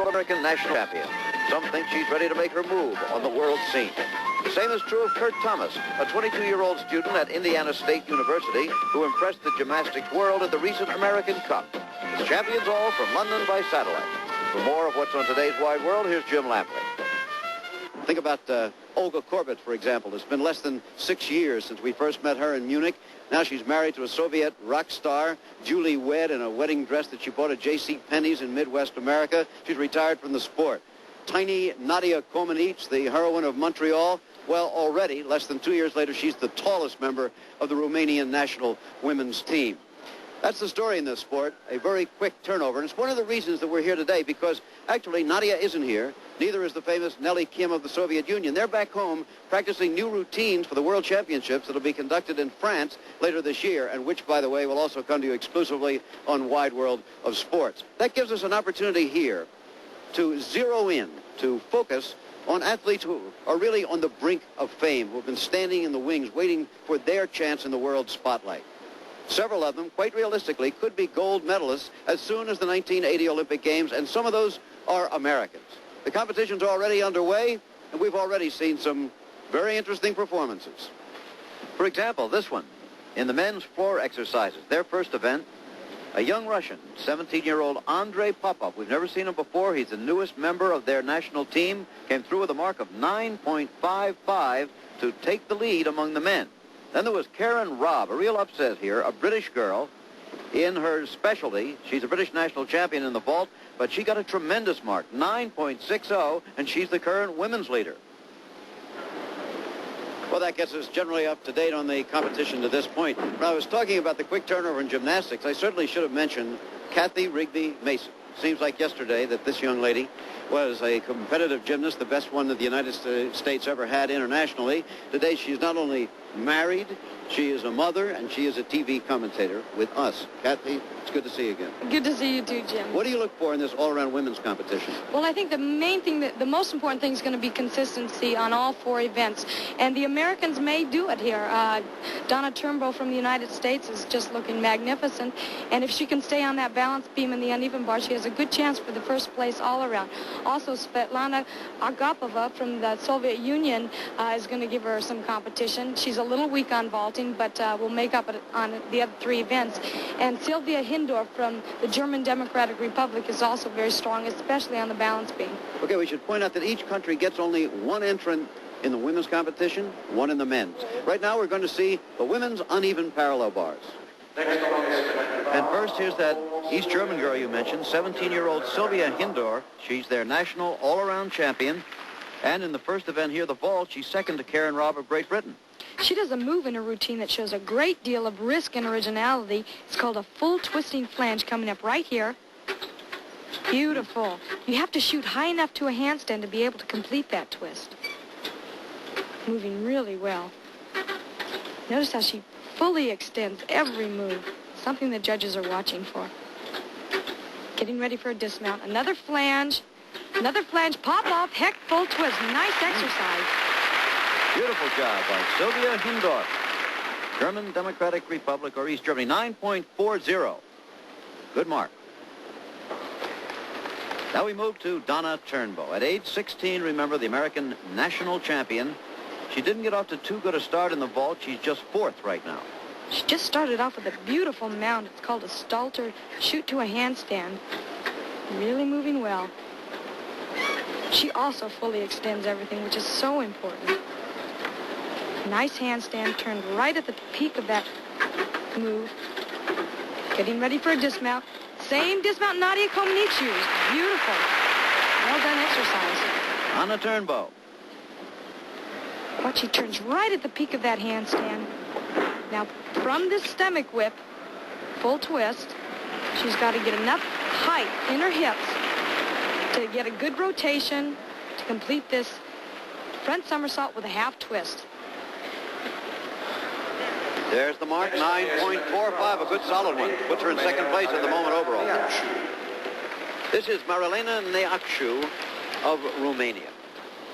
American national champion. Some think she's ready to make her move on the world scene. The same is true of Kurt Thomas, a 22-year-old student at Indiana State University who impressed the gymnastics world at the recent American Cup. The champions all from London by satellite. For more of what's on today's Wide World, here's Jim Lampley. Think about Olga Korbut, for example. It's been less than 6 years since we first met her in Munich. Now she's married to a Soviet rock star, duly wed in a wedding dress that she bought at J.C. Penney's in Midwest America. She's retired from the sport. Tiny Nadia Comaneci, the heroine of Montreal, well, already, less than 2 years later, she's the tallest member of the Romanian national women's team. That's the story in this sport, a very quick turnover. And it's one of the reasons that we're here today, because actually Nadia isn't here. Neither is the famous Nelly Kim of the Soviet Union. They're back home practicing new routines for the World Championships that will be conducted in France later this year, and which, by the way, will also come to you exclusively on Wide World of Sports. That gives us an opportunity here to zero in, to focus on athletes who are really on the brink of fame, who have been standing in the wings waiting for their chance in the world spotlight. Several of them, quite realistically, could be gold medalists as soon as the 1980 Olympic Games, and some of those are Americans. The competition's already underway, and we've already seen some very interesting performances. For example, this one, in the men's floor exercises, their first event, a young Russian, 17-year-old Andrei Popov. We've never seen him before. He's the newest member of their national team. Came through with a mark of 9.55 to take the lead among the men. Then there was Karen Robb, a real upset here, a British girl in her specialty. She's a British national champion in the vault, but she got a tremendous mark, 9.60, and she's the current women's leader. Well, that gets us generally up to date on the competition to this point. When I was talking about the quick turnover in gymnastics, I certainly should have mentioned Kathy Rigby Mason. Seems like yesterday that this young lady was a competitive gymnast, the best one that the United States ever had internationally. Today she's not only married, she is a mother, and she is a TV commentator with us. Kathy, it's good to see you again. Good to see you too, Jim. What do you look for in this all-around women's competition? Well, I think the main thing, the most important thing is going to be consistency on all four events. And the Americans may do it here. Donna Turnbow from the United States is just looking magnificent. And if she can stay on that balance beam in the uneven bar, she has a good chance for the first place all around. Also, Svetlana Agapova from the Soviet Union is going to give her some competition. She's a little weak on vaulting, but will make up on the other three events. And Sylvia Hindorf from the German Democratic Republic is also very strong, especially on the balance beam. Okay, we should point out that each country gets only one entrant in the women's competition, one in the men's. Right now we're going to see the women's uneven parallel bars. And first, here's that East German girl you mentioned, 17-year-old Sylvia Hindorf. She's their national all-around champion. And in the first event here, the vault, she's second to Karen Robb of Great Britain. She does a move in her routine that shows a great deal of risk and originality. It's called a full twisting flange, coming up right here. Beautiful. You have to shoot high enough to a handstand to be able to complete that twist. Moving really well. Notice how she fully extends every move. Something the judges are watching for. Getting ready for a dismount. Another flange. Another flange. Pop off. Heck, full twist. Nice exercise. Beautiful job by Sylvia Hindorf. German Democratic Republic or East Germany. 9.40. Good mark. Now we move to Donna Turnbow. At age 16, remember, the American national champion. She didn't get off to too good a start in the vault. She's just fourth right now. She just started off with a beautiful mount. It's called a Stalter shoot to a handstand. Really moving well. She also fully extends everything, which is so important. Nice handstand, turned right at the peak of that move. Getting ready for a dismount. Same dismount Nadia Comaneci used. Beautiful. Well done exercise. Donna Turnbow. Watch, she turns right at the peak of that handstand. Now, from this stomach whip, full twist, she's got to get enough height in her hips to get a good rotation to complete this front somersault with a half twist. There's the mark, 9.45, a good solid one. Puts her in second place at the moment overall. This is Marilena Neacshu of Romania.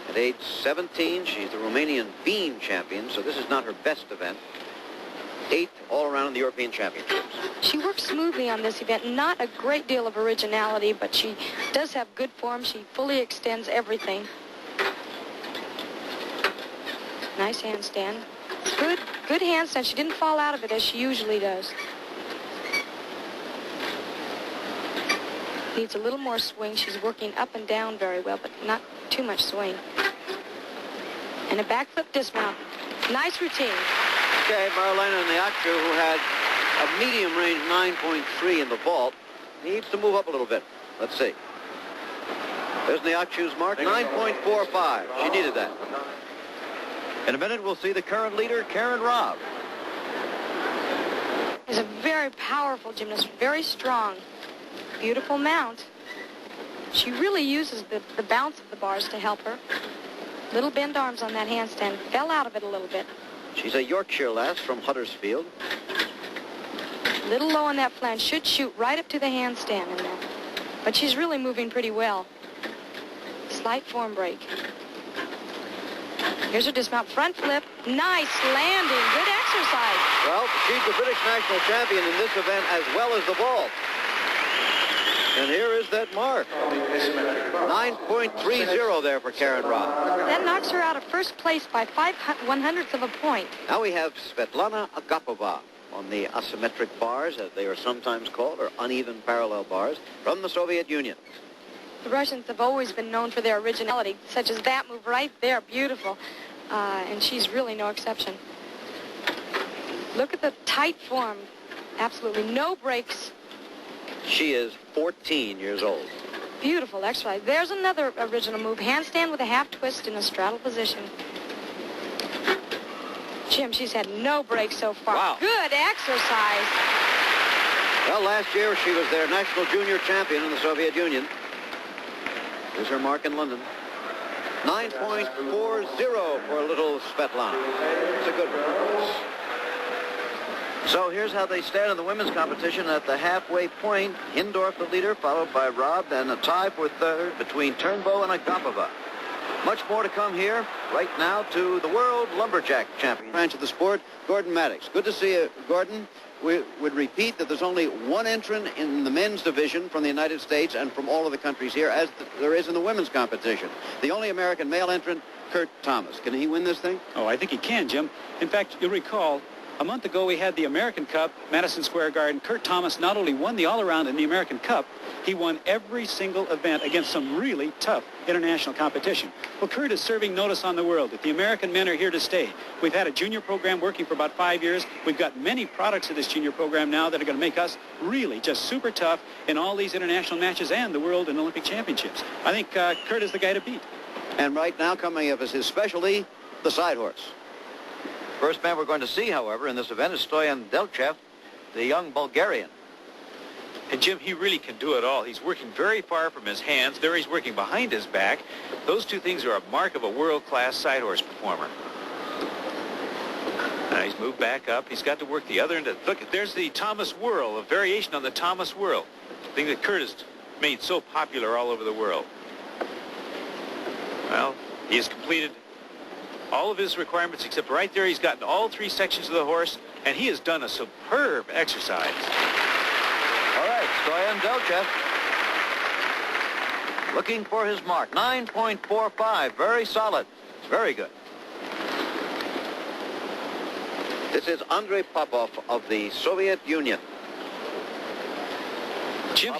At age 17, she's the Romanian beam champion, so this is not her best event. 8th all around in the European Championships. She works smoothly on this event. Not a great deal of originality, but she does have good form. She fully extends everything. Nice handstand. Good handstand. She didn't fall out of it as she usually does. Needs a little more swing. She's working up and down very well, but not too much swing. And a backflip dismount. Nice routine. Okay, Marlena Niachu, who had a medium range 9.3 in the vault, needs to move up a little bit. Let's see. There's Niachu's mark, 9.45. She needed that. In a minute, we'll see the current leader, Karen Robb. Is a very powerful gymnast, very strong. Beautiful mount. She really uses the bounce of the bars to help her. Little bend arms on that handstand. Fell out of it a little bit. She's a Yorkshire lass from Huddersfield. Little low on that flange. Should shoot right up to the handstand in there. But she's really moving pretty well. Slight form break. Here's her dismount. Front flip. Nice landing. Good exercise. Well, she's the British national champion in this event as well as the vault. And here is that mark. 9.30 there for Karen Robb. That knocks her out of first place by 0.05 of a point. Now we have Svetlana Agapova on the asymmetric bars, as they are sometimes called, or uneven parallel bars, from the Soviet Union. The Russians have always been known for their originality, such as that move right there. Beautiful. And she's really no exception. Look at the tight form. Absolutely no breaks. She is 14 years old. Beautiful exercise. There's another original move. Handstand with a half twist in a straddle position. Jim, she's had no breaks so far. Wow. Good exercise. Well, last year she was their national junior champion in the Soviet Union. Here's her mark in London. 9.40 for little Svetlana. It's a good one. So here's how they stand in the women's competition at the halfway point. Hindorf the leader, followed by Robb, and a tie for third between Turnbow and Agapova. Much more to come here. Right now to the World Lumberjack Champion branch of the sport, Gordon Maddox. Good to see you, Gordon. We would repeat that there's only one entrant in the men's division from the United States and from all of the countries here, as there is in the women's competition. The only American male entrant, Kurt Thomas. Can he win this thing? Oh, I think he can, Jim. In fact, you'll recall, a month ago we had the American Cup, Madison Square Garden. Kurt Thomas not only won the all-around in the American Cup, he won every single event against some really tough international competition. Well, Kurt is serving notice on the world that the American men are here to stay. We've had a junior program working for about 5 years. We've got many products of this junior program now that are going to make us really just super tough in all these international matches and the World and Olympic Championships. I think Kurt is the guy to beat. And right now, coming up as his specialty, the side horse. First man we're going to see, however, in this event is Stoyan Delchev, the young Bulgarian. And Jim, he really can do it all. He's working very far from his hands. There he's working behind his back. Those two things are a mark of a world-class side horse performer. Now he's moved back up. He's got to work the other end. Look, there's the Thomas whirl, a variation on the Thomas whirl, the thing that Kurt has made so popular all over the world. Well, he has completed all of his requirements, except right there he's gotten all three sections of the horse, and he has done a superb exercise. All right, Stoyan Delchev looking for his mark. 9.45, very solid. It's very good. This is Andrei Popov of the Soviet Union. Jim,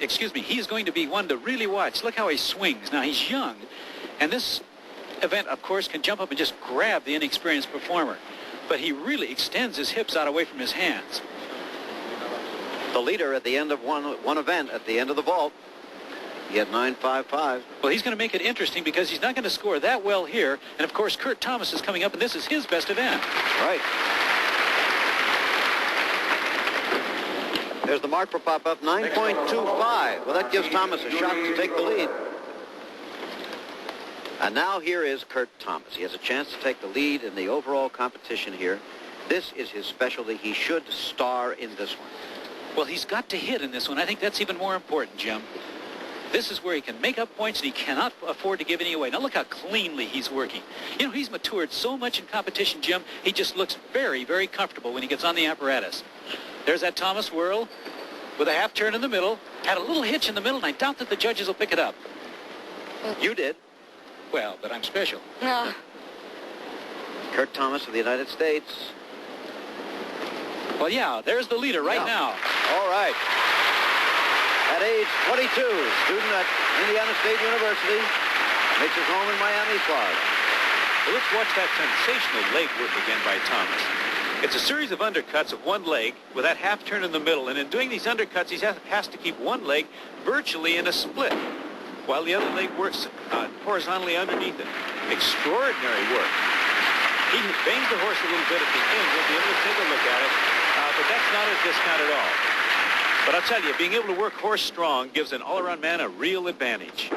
excuse me, he's going to be one to really watch. Look how he swings. Now, he's young, and this event, of course, can jump up and just grab the inexperienced performer. But he really extends his hips out away from his hands. The leader at the end of one event, at the end of the vault, he had 9.55. Well, he's going to make it interesting because he's not going to score that well here. And, of course, Kurt Thomas is coming up, and this is his best event. Right. There's the mark for Popov, 9.25. Well, that gives Thomas a shot to take the lead. And now here is Kurt Thomas. He has a chance to take the lead in the overall competition here. This is his specialty. He should star in this one. Well, he's got to hit in this one. I think that's even more important, Jim. This is where he can make up points, and he cannot afford to give any away. Now, look how cleanly he's working. You know, he's matured so much in competition, Jim, he just looks very, very comfortable when he gets on the apparatus. There's that Thomas whirl with a half turn in the middle. Had a little hitch in the middle, and I doubt that the judges will pick it up. You did. Well, but I'm special. No. Kurt Thomas of the United States. Well, yeah, there's the leader right now. All right. At age 22, student at Indiana State University, makes his home in Miami, Florida. Well, let's watch that sensational leg work again by Thomas. It's a series of undercuts of one leg with that half turn in the middle, and in doing these undercuts, he has to keep one leg virtually in a split, while the other leg works horizontally underneath it. Extraordinary work. He bangs the horse a little bit at the end. We'll be able to take a look at it, but that's not a discount at all. But I'll tell you, being able to work horse strong gives an all-around man a real advantage.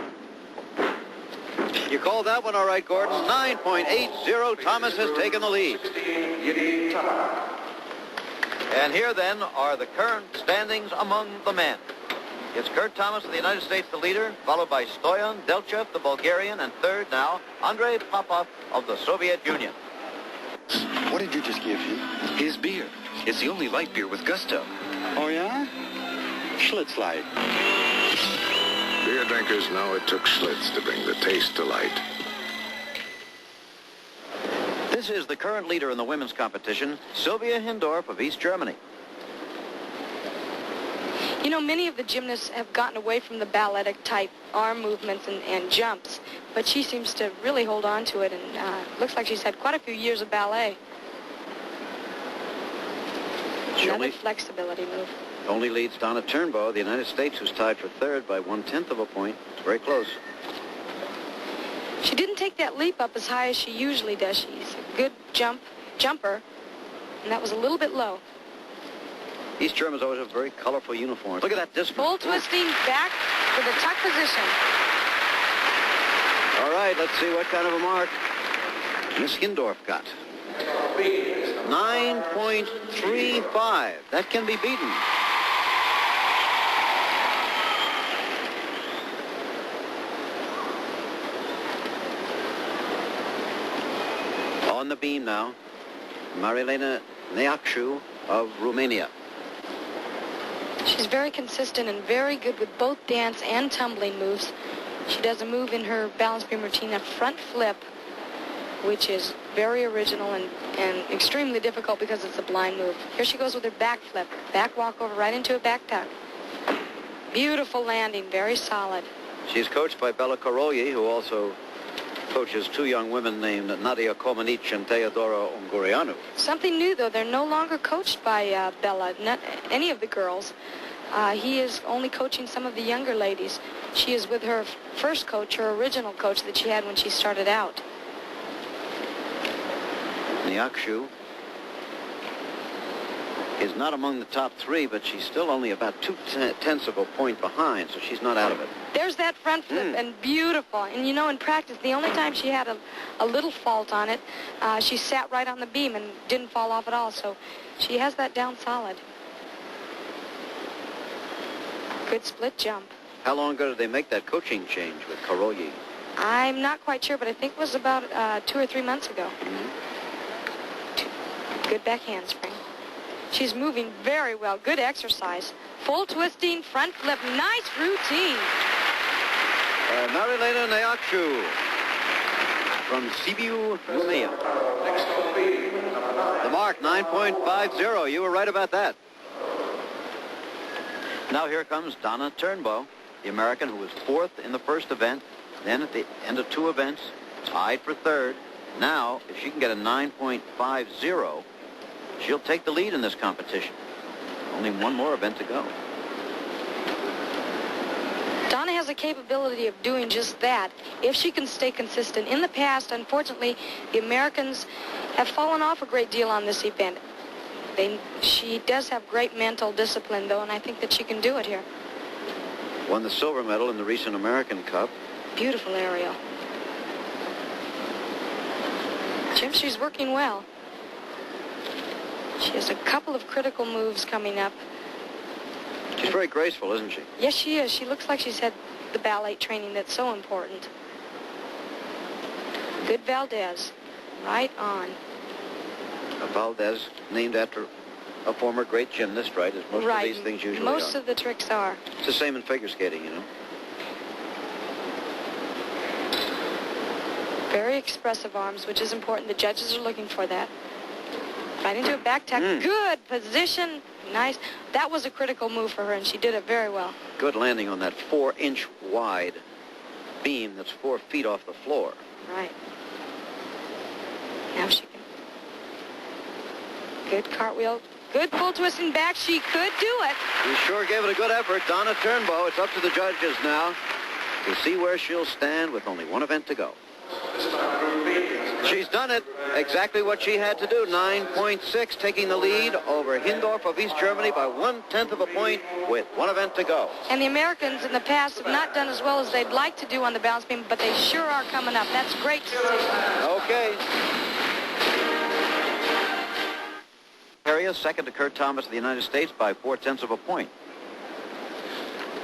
You called that one all right, Gordon. 9.80. Thomas has taken the lead. And here, then, are the current standings among the men. It's Kurt Thomas of the United States, the leader, followed by Stoyan Delchev, the Bulgarian, and third now, Andrei Popov of the Soviet Union. What did you just give him? His beer. It's the only light beer with gusto. Oh, yeah? Schlitz Light. Beer drinkers know it took Schlitz to bring the taste to light. This is the current leader in the women's competition, Sylvia Hindorf of East Germany. You know, many of the gymnasts have gotten away from the balletic type arm movements and jumps, but she seems to really hold on to it, and looks like she's had quite a few years of ballet. Another flexibility move. Only leads Donna Turnbow of the United States, who's tied for third by 1/10 of a point. Very close. She didn't take that leap up as high as she usually does. She's a good jumper, and that was a little bit low. East Germans always have very colorful uniforms. Look at that disc. Full twisting back to the tuck position. All right, let's see what kind of a mark Miss Hindorf got. 9.35. That can be beaten. On the beam now, Marilena Neakshu of Romania. She's very consistent and very good with both dance and tumbling moves. She does a move in her balance beam routine, a front flip, which is very original and extremely difficult because it's a blind move. Here she goes with her back flip, back walkover right into a back tuck. Beautiful landing, very solid. She's coached by Bella Karolyi, who also coaches two young women named Nadia Komanic and Teodora Ungurianu. Something new, though. They're no longer coached by Bella, not any of the girls. He is only coaching some of the younger ladies. She is with her first coach, her original coach that she had when she started out. Neakshu is not among the top three, but she's still only about 2/10 of a point behind, so she's not out of it. There's that front flip, and beautiful. And you know, in practice, the only time she had a little fault on it, she sat right on the beam and didn't fall off at all, so she has that down solid. Good split jump. How long ago did they make that coaching change with Karolyi? I'm not quite sure, but I think it was about 2 or 3 months ago. Good back handspring. She's moving very well. Good exercise. Full twisting, front flip. Nice routine. Marilena Neakshu from Sibiu, Romania. The mark, 9.50. You were right about that. Now here comes Donna Turnbow, the American who was fourth in the first event. Then at the end of 2 events, tied for third. Now, if she can get a 9.50, she'll take the lead in this competition. Only one more event to go. Donna has a capability of doing just that if she can stay consistent. In the past, unfortunately, the Americans have fallen off a great deal on this event. She does have great mental discipline, though, and I think that she can do it here. Won the silver medal in the recent American Cup. Beautiful aerial. Jim, she's working well. She has a couple of critical moves coming up. She's very graceful, isn't she? Yes, she is. She looks like she's had the ballet training that's so important. Good Valdez. Right on. Valdez, named after A former great gymnast, right? As most of these things usually Most are. of the tricks are. It's the same in figure skating, you know. Very expressive arms, which is important. The judges are looking for that. Right into a back tuck. Good position. Nice. That was a critical move for her, and she did it very well. Good landing on that 4-inch wide beam that's 4 feet off the floor. Right. Now she can. Good cartwheel. Good full twisting back. She could do it. She sure gave it a good effort. Donna Turnbow. It's up to the judges now to see where she'll stand with only one event to go. She's done it. Exactly what she had to do. 9.6, taking the lead over Hindorf of East Germany by 1/10 of a point with one event to go. And the Americans in the past have not done as well as they'd like to do on the balance beam, but they sure are coming up. That's great to see. Okay. Area second to Kurt Thomas of the United States by 4/10 of a point.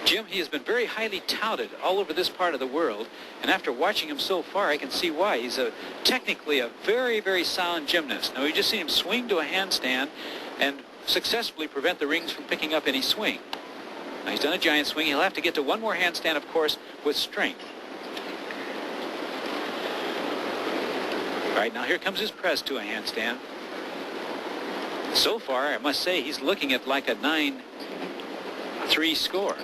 Jim, he has been very highly touted all over this part of the world, and after watching him so far, I can see why. He's technically a very, very sound gymnast. Now, we've just seen him swing to a handstand and successfully prevent the rings from picking up any swing. Now, he's done a giant swing. He'll have to get to one more handstand, of course, with strength. All right, now here comes his press to a handstand. So far, I must say, he's looking at like a 9-3 score.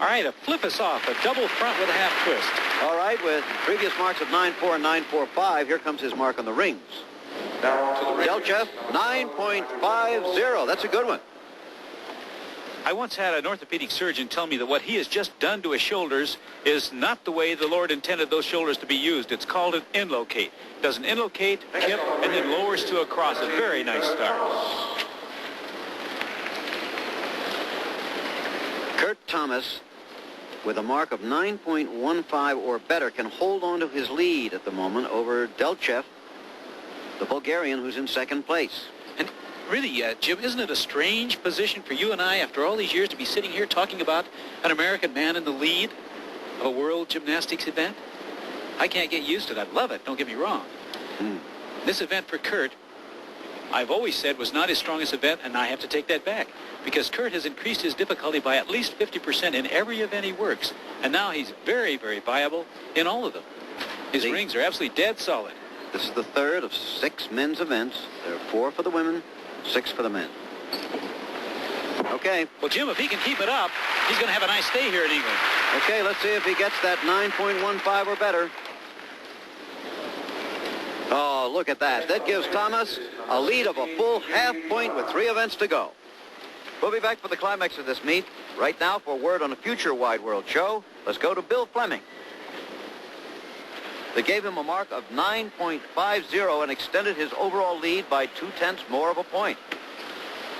All right, a flip us off, a double front with a half twist. All right, with previous marks of 9.4 and 9.45, here comes his mark on the rings. Delchev, 9.50. That's a good one. I once had an orthopedic surgeon tell me that what he has just done to his shoulders is not the way the Lord intended those shoulders to be used. It's called an inlocate. Does an inlocate, hip, and then lowers to a cross. A very nice start. Kurt Thomas, with a mark of 9.15 or better, can hold on to his lead at the moment over Delchev, the Bulgarian, who's in second place. And really, Jim, isn't it a strange position for you and I, after all these years, to be sitting here talking about an American man in the lead of a world gymnastics event? I can't get used to that. I love it, don't get me wrong. This event for Kurt, I've always said, was not his strongest event, and I have to take that back, because Kurt has increased his difficulty by at least 50% in every event he works, and now he's very, very viable in all of them. His rings are absolutely dead solid. This is the third of 6 men's events. There are 4 for the women, 6 for the men. Okay. Well, Jim, if he can keep it up, he's going to have a nice stay here in England. Okay, let's see if he gets that 9.15 or better. Oh, look at that. That gives Thomas a lead of a full half point with 3 events to go. We'll be back for the climax of this meet. Right now, for word on a future Wide World show, let's go to Bill Fleming. They gave him a mark of 9.50 and extended his overall lead by 2/10 more of a point.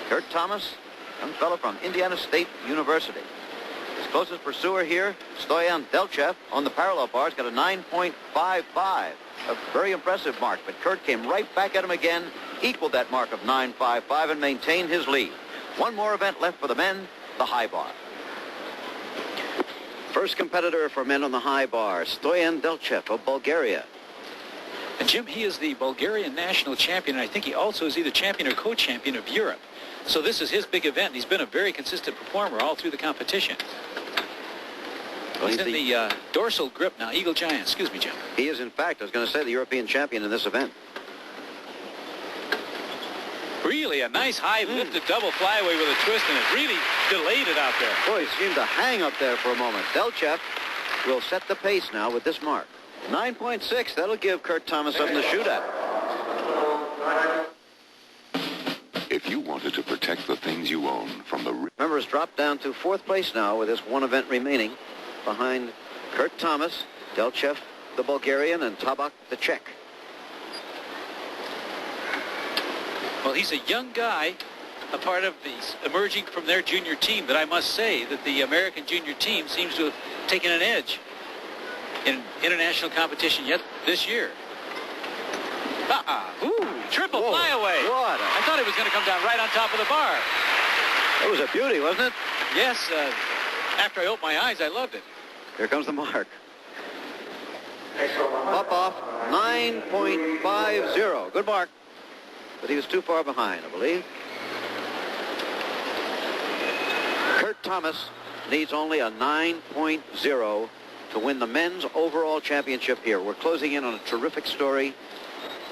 Kurt Thomas, young fellow from Indiana State University. His closest pursuer here, Stoyan Delchev, on the parallel bars, got a 9.55. A very impressive mark, but Kurt came right back at him again, equaled that mark of 9.55, and maintained his lead. One more event left for the men, the high bar. First competitor for men on the high bar, Stoyan Delchev of Bulgaria. And Jim, he is the Bulgarian national champion, and I think he also is either champion or co-champion of Europe. So this is his big event, and he's been a very consistent performer all through the competition. He's in the dorsal grip now, Eagle Giant. Excuse me, Jim. He is, in fact, I was going to say, the European champion in this event. Really a nice high lifted double flyaway with a twist, and it really delayed it out there. Boy, he seemed to hang up there for a moment. Delchev will set the pace now with this mark. 9.6, that'll give Kurt Thomas something to shoot at. If you wanted to protect the things you own from the... Members dropped down to 4th place now with this one event remaining, behind Kurt Thomas, Delchev, the Bulgarian, and Tabak, the Czech. Well, he's a young guy, a part of these emerging from their junior team, but I must say that the American junior team seems to have taken an edge in international competition yet this year. Ooh, triple flyaway. What? I thought it was going to come down right on top of the bar. That was a beauty, wasn't it? Yes, after I opened my eyes, I loved it. Here comes the mark. Up off 9.50. Good mark. But he was too far behind, I believe. Thomas needs only a 9.0 to win the men's overall championship here. We're closing in on a terrific story.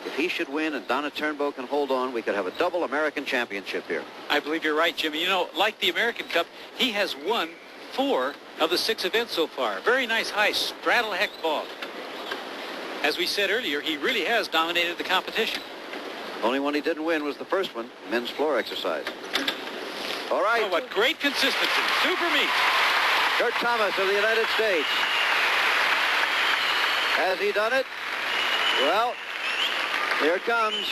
If he should win and Donna Turnbow can hold on, we could have a double American championship here. I believe you're right, Jimmy. You know, like the American Cup, he has won 4 of the 6 events so far. Very nice high straddle hecht ball. As we said earlier, he really has dominated the competition. Only one he didn't win was the first one, men's floor exercise. All right. Oh, what great consistency. Super meet. Kurt Thomas of the United States. Has he done it? Well, here it comes.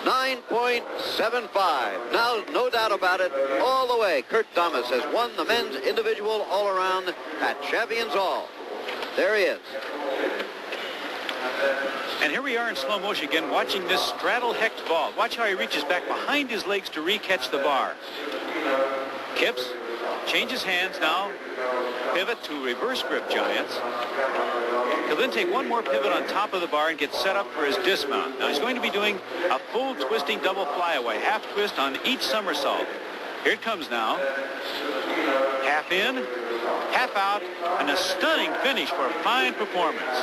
9.75. Now, no doubt about it, all the way, Kurt Thomas has won the men's individual all-around at Champions All. There he is. And here we are in slow motion again, watching this straddle hecht ball. Watch how he reaches back behind his legs to re-catch the bar. Kips, changes hands now, pivot to reverse grip giants. He'll then take one more pivot on top of the bar and get set up for his dismount. Now he's going to be doing a full twisting double flyaway, half twist on each somersault. Here it comes now. Half in, half out, and a stunning finish for a fine performance.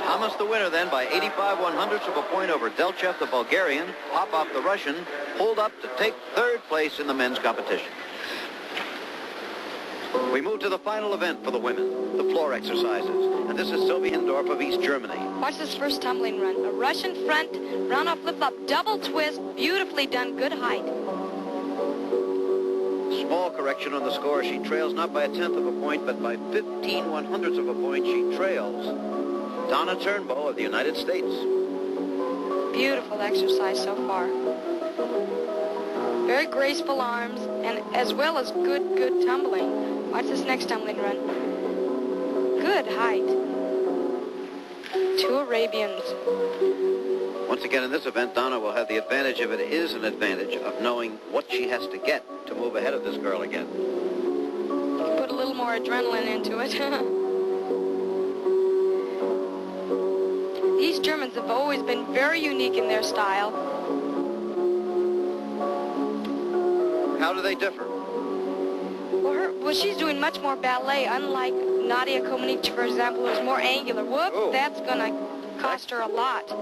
Thomas the winner then by 85/100ths of a point over Delchev, the Bulgarian, Popov, the Russian, pulled up to take 3rd place in the men's competition. We move to the final event for the women, the floor exercises. And this is Sylvia Hindorf of East Germany. Watch this first tumbling run. A Russian front, round off flip-flop, double twist, beautifully done, good height. Small correction on the score. She trails not by 1/10 of a point, but by 15/100ths of a point. She trails Donna Turnbow of the United States. Beautiful exercise so far. Very graceful arms, and as well as good tumbling. Watch this next tumbling run. Good height. 2 Arabians. Once again in this event, Donna will have the advantage, if it is an advantage, of knowing what she has to get to move ahead of this girl again. Put a little more adrenaline into it. These Germans have always been very unique in their style. How do they differ? Well, she's doing much more ballet, unlike Nadia Comaneci, for example, who's more angular. Whoops, Oh. That's going to cost her a lot. A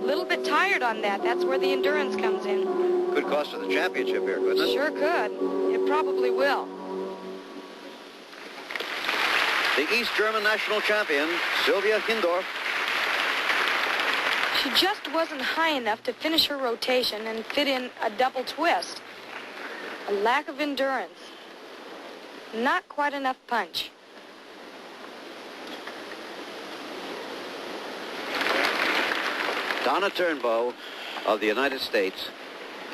little bit tired on that. That's where the endurance comes in. Could cost her the championship here, couldn't it? Sure could. It probably will. The East German national champion, Sylvia Hindorf. She just wasn't high enough to finish her rotation and fit in a double twist. A lack of endurance. Not quite enough punch. Donna Turnbow of the United States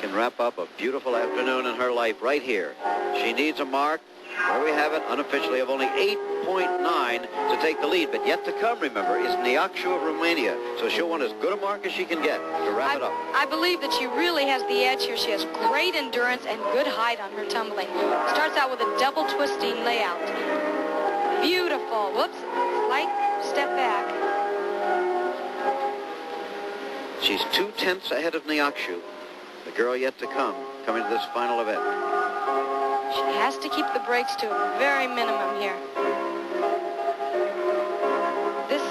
can wrap up a beautiful afternoon in her life right here. She needs a mark, where we have it unofficially, of only 8.9 to take the lead. But yet to come, remember, is Neakshu of Romania. So she'll want as good a mark as she can get to wrap it up. I believe that she really has the edge here. She has great endurance and good height on her tumbling. Starts out with a double twisting layout. Beautiful. Whoops. Slight step back. She's 2/10 ahead of Neakshu, the girl yet to come, coming to this final event. She has to keep the brakes to a very minimum here. This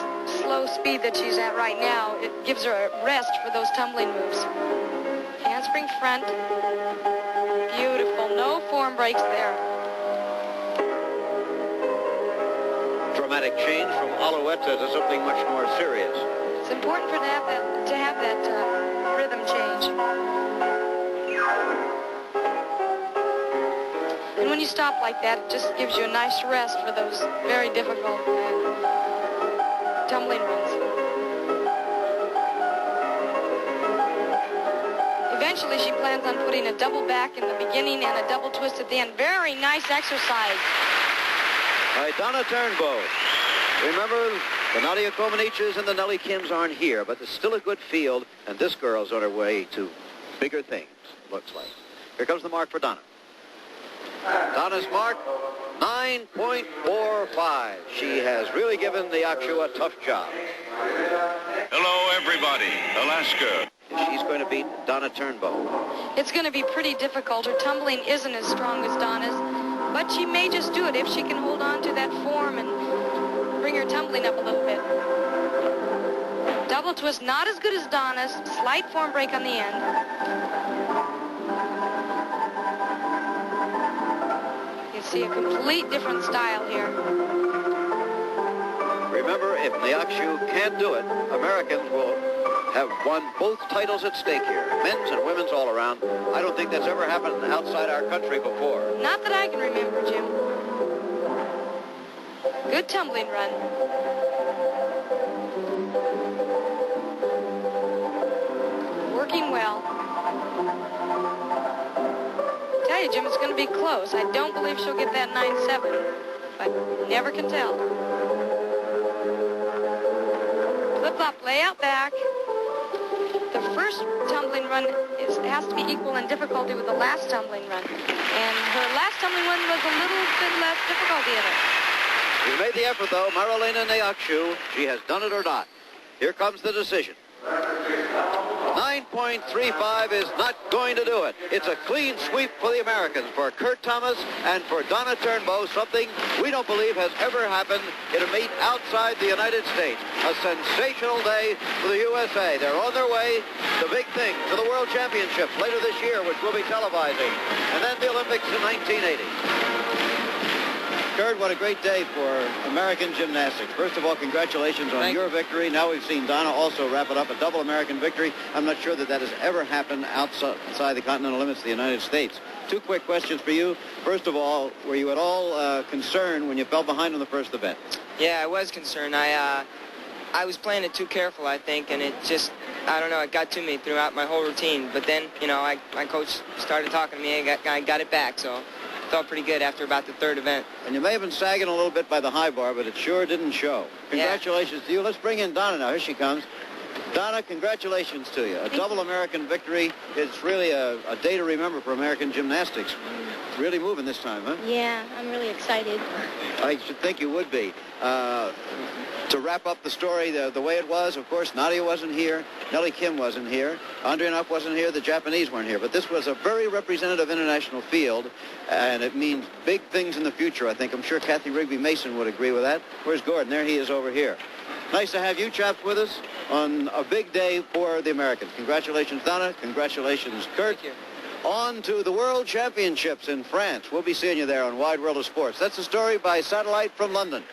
slow speed that she's at right now, it gives her a rest for those tumbling moves. Handspring front. Beautiful. No form breaks there. Dramatic change from Alouette to something much more serious. It's important for that to have that rhythm change. And when you stop like that, it just gives you a nice rest for those very difficult tumbling runs. Eventually, she plans on putting a double back in the beginning and a double twist at the end. Very nice exercise. All right, Donna Turnbow. Remember, the Nadia Comaneci's and the Nellie Kims aren't here, but there's still a good field, and this girl's on her way to bigger things, looks like. Here comes the mark for Donna. Donna's mark, 9.45. She has really given the Neakshu a tough job. Hello, everybody. Alaska. she's going to beat Donna Turnbow. It's going to be pretty difficult. Her tumbling isn't as strong as Donna's, but she may just do it if she can hold on to that form and bring her tumbling up a little bit. Double twist, not as good as Donna's. Slight form break on the end. You see a complete different style here. Remember, if Neakshu can't do it, Americans will have won both titles at stake here, men's and women's all around. I don't think that's ever happened outside our country before. Not that I can remember, Jim. Good tumbling run. Working well. Tell you, Jim, it's going to be close. I don't believe she'll get that 9-7, but never can tell. Flip-flop, lay out back. The first tumbling run has to be equal in difficulty with the last tumbling run. And her last tumbling run was a little bit less difficulty in it. She made the effort, though, Marilena Neakshu. She has done it or not. Here comes the decision. 9.35 is not going to do it. It's a clean sweep for the Americans, for Kurt Thomas and for Donna Turnbow, something we don't believe has ever happened in a meet outside the United States. A sensational day for the USA. They're on their way to big things, to the World Championships later this year, which we'll be televising, and then the Olympics in 1980. Kurt, what a great day for American gymnastics. First of all, congratulations on your victory. Now we've seen Donna also wrap it up, a double American victory. I'm not sure that has ever happened outside the continental limits of the United States. Two quick questions for you. First of all, were you at all concerned when you fell behind on the first event? Yeah, I was concerned. I was playing it too careful, I think, and it just, I don't know, it got to me throughout my whole routine. But then, you know, my coach started talking to me, and I got it back, so felt pretty good after about the third event. And you may have been sagging a little bit by the high bar, but it sure didn't show. Congratulations to you. Let's bring in Donna now. Here she comes. Donna, congratulations to you. A double American victory. It's really a day to remember for American gymnastics. It's really moving this time, huh? Yeah, I'm really excited. I should think you would be. To wrap up the story the way it was, of course, Nadia wasn't here. Nellie Kim wasn't here. Andrianoff wasn't here. The Japanese weren't here. But this was a very representative international field, and it means big things in the future, I think. I'm sure Kathy Rigby Mason would agree with that. Where's Gordon? There he is over here. Nice to have you chaps with us on a big day for the Americans. Congratulations, Donna. Congratulations, Kurt. Thank you. On to the World Championships in France. We'll be seeing you there on Wide World of Sports. That's a story by satellite from London.